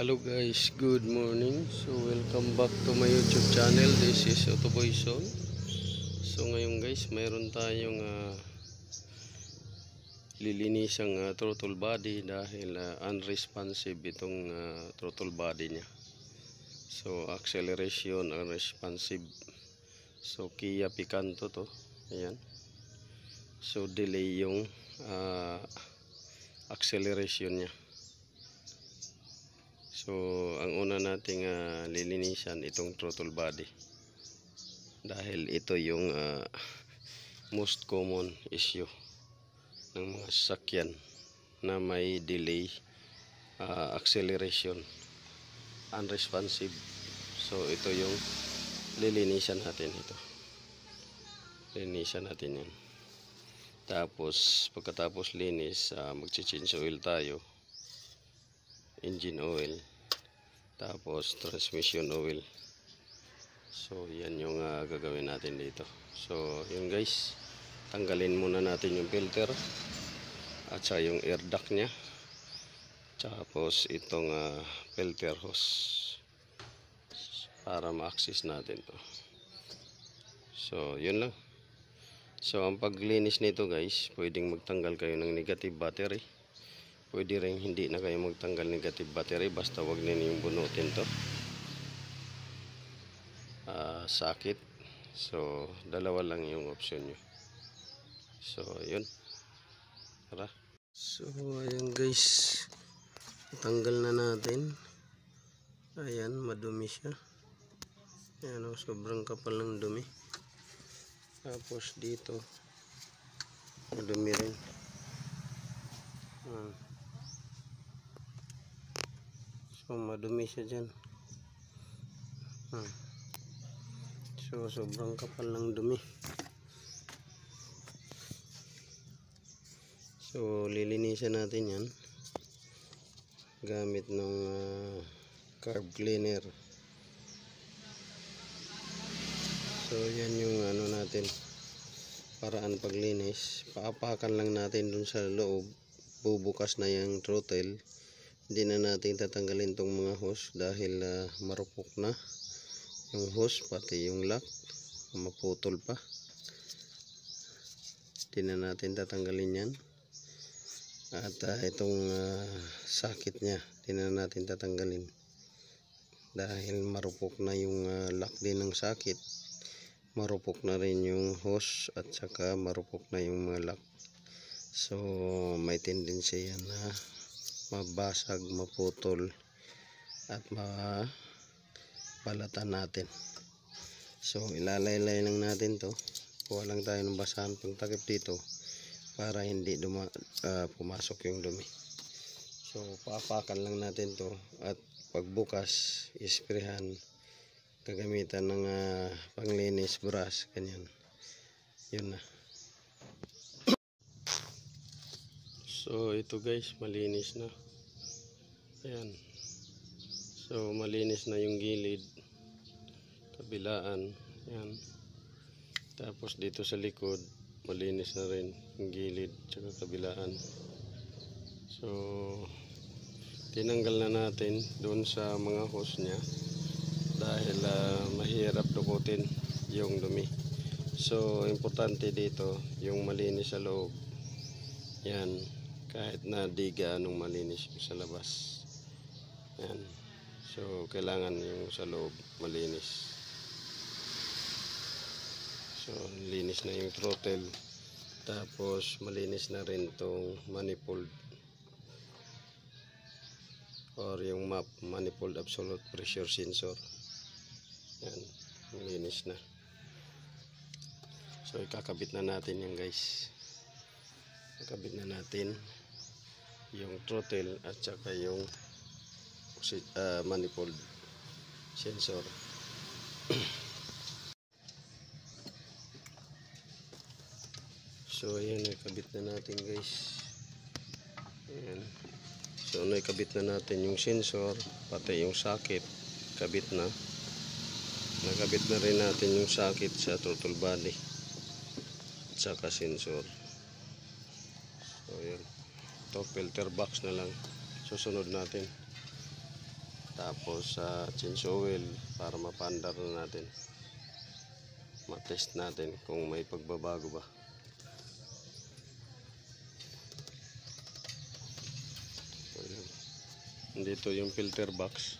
Hello guys, good morning. So welcome back to my YouTube channel. This is Otoboy Son. So ngayon guys, mayroon tayong lilinisang throttle body dahil unresponsive itong throttle body niya. So acceleration unresponsive. So Kia Picanto to. Ayan. So delay yung acceleration niya. So ang una nating lilinisan itong throttle body dahil ito yung most common issue ng mga sasakyan na may delay acceleration unresponsive. So ito yung lilinisan natin, ito linisan natin yan. Tapos pagkatapos linis, magche-change oil tayo, engine oil, tapos transmission oil. So yan yung gagawin natin dito. So yun guys, tanggalin muna natin yung filter at saka yung air duct nya, tapos itong filter hose para ma-access natin to. So yun lang. So ang paglinis nito guys, pwedeng magtanggal kayo ng negative battery, pwede rin hindi na kayo magtanggal negative battery, basta wag ninyo yung bunutin to, sakit. So dalawa lang yung option nyo. So yun, tara. So ayan guys, tanggal na natin. Ayan, madumi siya. Ayan, sobrang kapal ng dumi. Tapos dito madumi rin. So madumi siya dyan. So sobrang kapal ng dumi. So lilinisan natin yan gamit ng carb cleaner. So yan yung natin, paraan paglinis. Paapakan lang natin dun sa loob, bubukas na yung throttle. Hindi na natin tatanggalin tong mga hose dahil marupok na yung hose, pati yung lock maputol pa. Hindi na natin tatanggalin yan. At itong sakit nya, hindi na natin tatanggalin dahil marupok na yung lock din ng sakit, marupok na rin yung hose, at saka marupok na yung mga lock. So may tendency yan na mabasag, maputol at mabalatan natin. So ilalaylay lang natin to, kuha lang tayo ng basahan pagtakip dito para hindi pumasok yung dumi. So paapakan lang natin to, at pagbukas isprehan, gagamitan ng panglinis brush, ganyan. Yun na. So ito guys, malinis na. Ayan. So malinis na yung gilid, kabilaan. Ayan. Tapos dito sa likod, malinis na rin yung gilid tsaka kabilaan. So tinanggal na natin doon sa mga hose nya dahil mahirap dukutin yung dumi. So importante dito yung malinis sa loob. Yan, kahit na di gaanong malinis yung sa labas. Yan. So kailangan yung sa loob malinis. So linis na yung throttle, tapos malinis na rin tong manifold or yung MAP, manifold absolute pressure sensor. Yan, malinis na. So ikakabit na natin yan guys. Ikakabit na natin yung throttle at saka yung manifold sensor. So ayan, nakabit na natin guys. Ayan. So nakabit na natin yung sensor, pati yung socket kabit na. Nakabit na rin natin yung socket sa throttle body at saka sensor. So ayan, ito filter box na lang susunod natin. Tapos change oil para mapandar na natin. Matest natin kung may pagbabago ba. Dito yung filter box.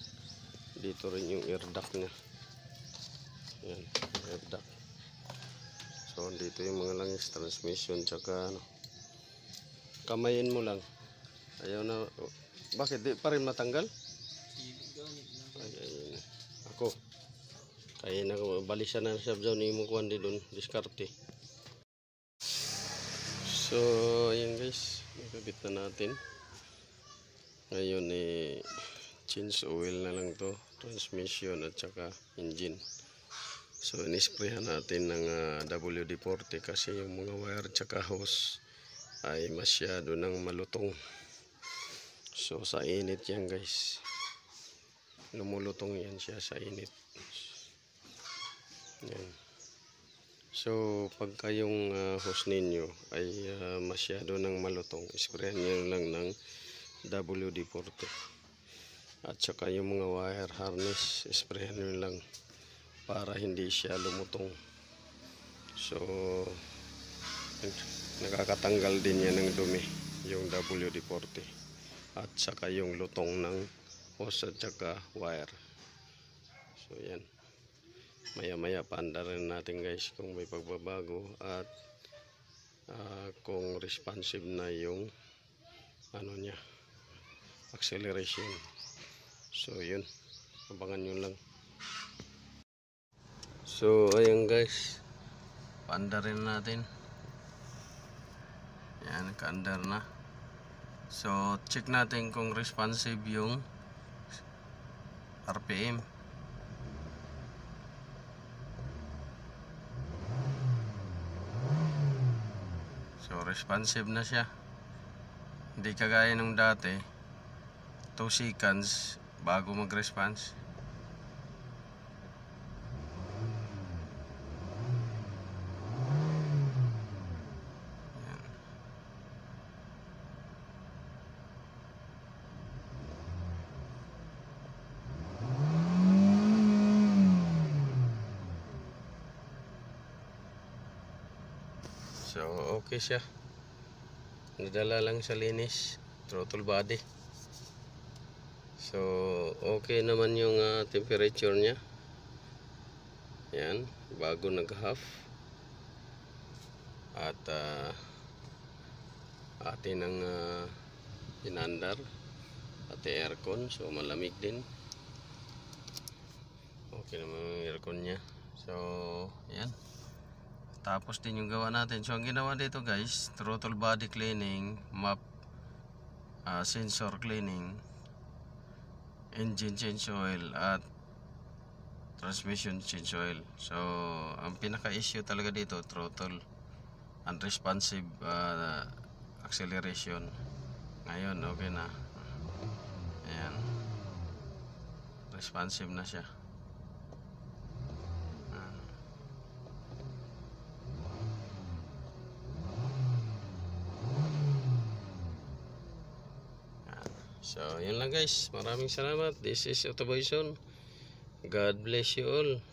Dito rin yung air duct nya. Yan, air duct. So dito yung mga langis, transmission, tsaka ano. Kamayin mo lang. Ayaw na. Bakit di pa rin matanggal? Ay, ako. Kaya na balisan na siya dyan ni mo kuhan di doon. Diskarte. So ayan guys. Nakabit na natin. Ngayon change oil na lang to. Transmission at saka engine. So inisprayan natin ng WD-40 kasi yung mga wire tsaka hose ay masyado nang malutong. So sa init yan guys, lumulutong yan siya sa init. Yan. So pagka yung hose ninyo ay masyado nang malutong, sprayan nyo lang ng WD-40 at saka yung mga wire harness, sprayan nyo lang para hindi siya lumutong. So nakakatanggal din yan ng dumi yung WD-40 at saka yung lutong ng hose at saka wire. So yan, maya maya paandarin natin guys kung may pagbabago at kung responsive na yung ano nya, acceleration. So yun, abangan nyo lang. So ayan guys, paandarin natin. Yan, naka-under na. So check natin kung responsive yung RPM. So responsive na siya. Hindi kagaya nung dati 2 seconds bago mag-response. So okay siya. Nadala lang sa linis, throttle body. So okay naman yung temperature nya. Yan, bago nag-half. At atin ang pinandar at aircon, so malamig din. Okay naman yung aircon nya. So yan. Tapos din yung gawa natin. So ang ginawa dito guys, throttle body cleaning, map sensor cleaning, engine change oil at transmission change oil. So ang pinaka issue talaga dito, throttle unresponsive acceleration. Ngayon okay na. Ayan, responsive na siya. So yun lang guys, maraming salamat. This is Autoboyson. God bless you all.